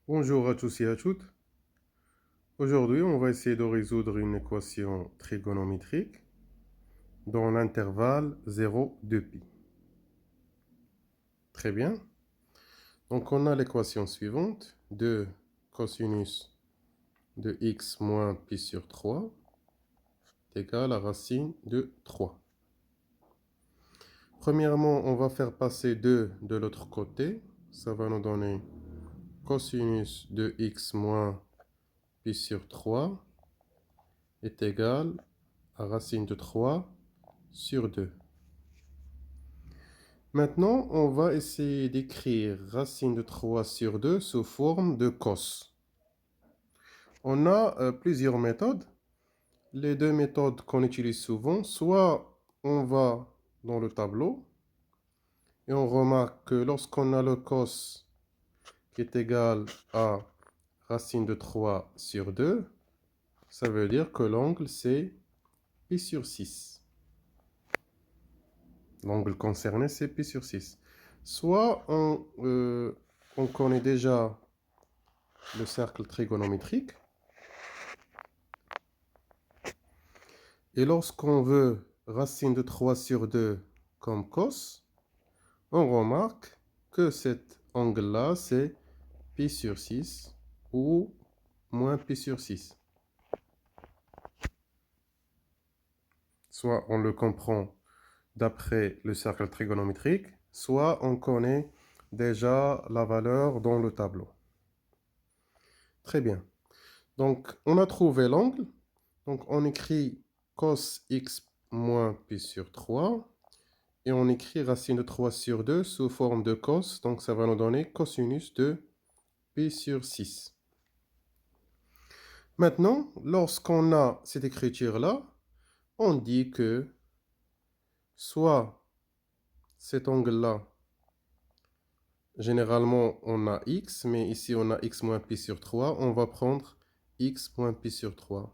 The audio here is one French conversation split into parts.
Bonjour à tous et à toutes. Aujourd'hui, on va essayer de résoudre une équation trigonométrique dans l'intervalle 0, 2π. Très bien. Donc, on a l'équation suivante. 2 cosinus de x moins pi sur 3 est égal à racine de 3. Premièrement, on va faire passer 2 de l'autre côté. Ça va nous donner cosinus de x moins pi sur 3 est égal à racine de 3 sur 2. Maintenant, on va essayer d'écrire racine de 3 sur 2 sous forme de cos. On a plusieurs méthodes. Les deux méthodes qu'on utilise souvent, soit on va dans le tableau et on remarque que lorsqu'on a le cos qui est égal à racine de 3 sur 2, ça veut dire que l'angle c'est pi sur 6. L'angle concerné c'est pi sur 6. Soit on connaît déjà le cercle trigonométrique. Et lorsqu'on veut racine de 3 sur 2 comme cos, on remarque que cet angle-là, c'est pi sur 6 ou moins pi sur 6. Soit on le comprend d'après le cercle trigonométrique, soit on connaît déjà la valeur dans le tableau. Très bien. Donc, on a trouvé l'angle. Donc, on écrit cos x moins pi sur 3. Et on écrit racine de 3 sur 2 sous forme de cos. Donc, ça va nous donner cosinus de pi sur 6. Maintenant, lorsqu'on a cette écriture-là, on dit que soit cet angle-là, généralement, on a x, mais ici, on a x moins pi sur 3. On va prendre x moins pi sur 3,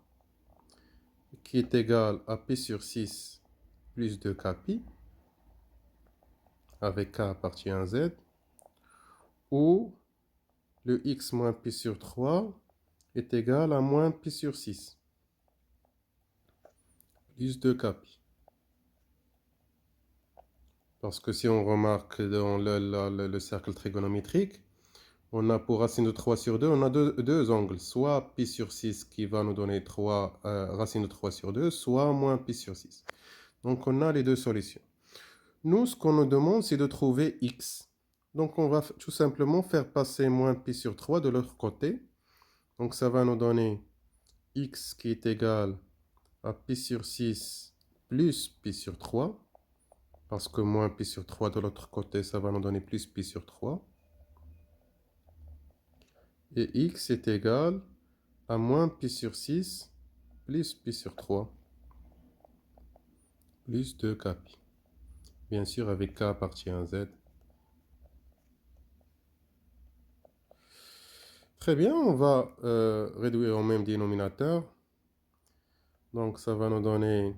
qui est égal à pi sur 6 plus 2kπ, avec k appartient à z, ou le x moins pi sur 3 est égal à moins pi sur 6, plus 2kπ. Parce que si on remarque dans le cercle trigonométrique, on a pour racine de 3 sur 2, on a deux angles. Soit pi sur 6 qui va nous donner racine de 3 sur 2, soit moins pi sur 6. Donc on a les deux solutions. Nous, ce qu'on nous demande, c'est de trouver x. Donc on va tout simplement faire passer moins pi sur 3 de l'autre côté. Donc ça va nous donner x qui est égal à pi sur 6 plus pi sur 3. Parce que moins pi sur 3 de l'autre côté, ça va nous donner plus pi sur 3. Et x est égal à moins pi sur 6 plus pi sur 3 plus 2kπ. Bien sûr, avec k appartient à z. Très bien, on va réduire au même dénominateur. Donc, ça va nous donner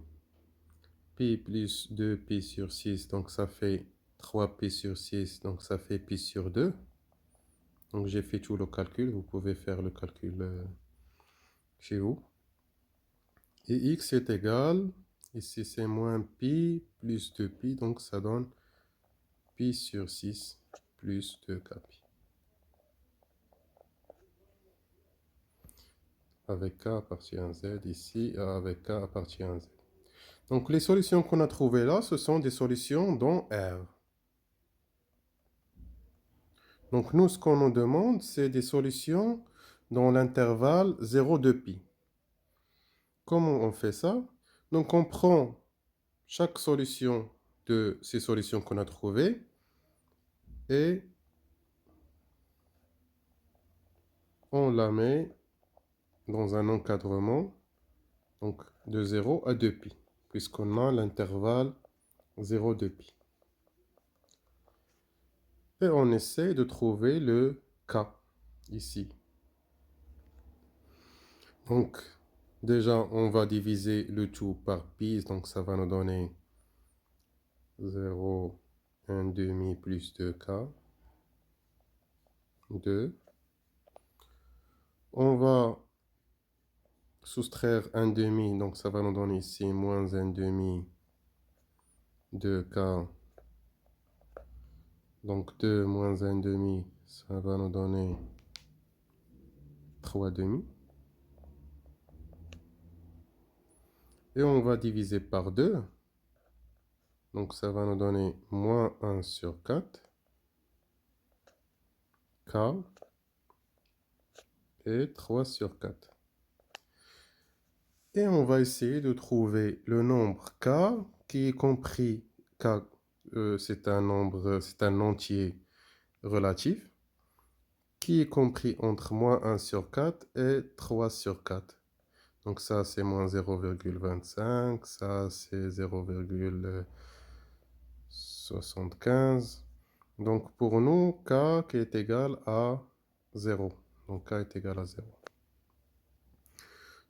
pi plus 2pi sur 6. Donc, ça fait 3pi sur 6. Donc, ça fait pi sur 2. Donc, j'ai fait tout le calcul. Vous pouvez faire le calcul chez vous. Et x est égal, ici c'est moins pi plus 2pi, donc ça donne pi sur 6 plus 2kπ. Avec k appartient à z ici, avec k appartient à z. Donc les solutions qu'on a trouvées là, ce sont des solutions dans R. Donc nous, ce qu'on nous demande, c'est des solutions dans l'intervalle 0, 2pi. Comment on fait ça? Donc on prend chaque solution de ces solutions qu'on a trouvées et on la met dans un encadrement donc de 0 à 2pi, puisqu'on a l'intervalle 0, 2pi. Et on essaie de trouver le k ici. Donc, déjà, on va diviser le tout par pi, donc ça va nous donner 0, 1 demi plus 2k, 2. On va soustraire 1 demi, donc ça va nous donner ici moins 1 demi de k. Donc 2 moins 1 demi, ça va nous donner 3 demi. Et on va diviser par 2. Donc ça va nous donner moins 1 sur 4. K. Et 3 sur 4. Et on va essayer de trouver le nombre k qui est compris. K, c'est un nombre, c'est un entier relatif qui est compris entre moins 1 sur 4 et 3 sur 4. Donc ça, c'est moins 0,25, ça, c'est 0,75. Donc pour nous, k qui est égal à 0. Donc k est égal à 0.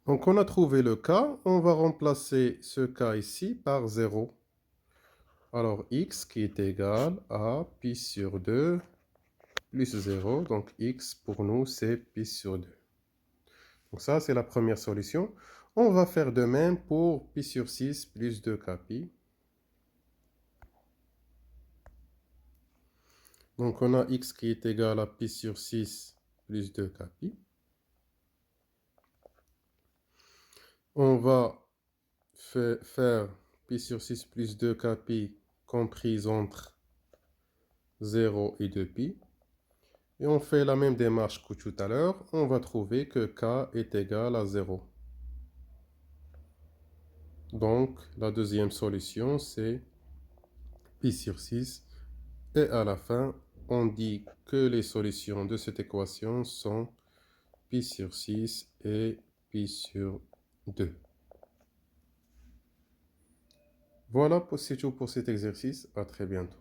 Donc on a trouvé le k, on va remplacer ce k ici par 0. Alors x qui est égal à pi sur 2 plus 0. Donc x pour nous c'est pi sur 2. Donc ça c'est la première solution. On va faire de même pour pi sur 6 plus 2k pi. Donc on a x qui est égal à pi sur 6 plus 2k pi. On va faire pi sur 6 plus 2k pi comprise entre 0 et 2pi. Et on fait la même démarche que tout à l'heure. On va trouver que k est égal à 0. Donc, la deuxième solution, c'est pi sur 6. Et à la fin, on dit que les solutions de cette équation sont pi sur 6 et pi sur 2. Voilà, c'est tout pour cet exercice. À très bientôt.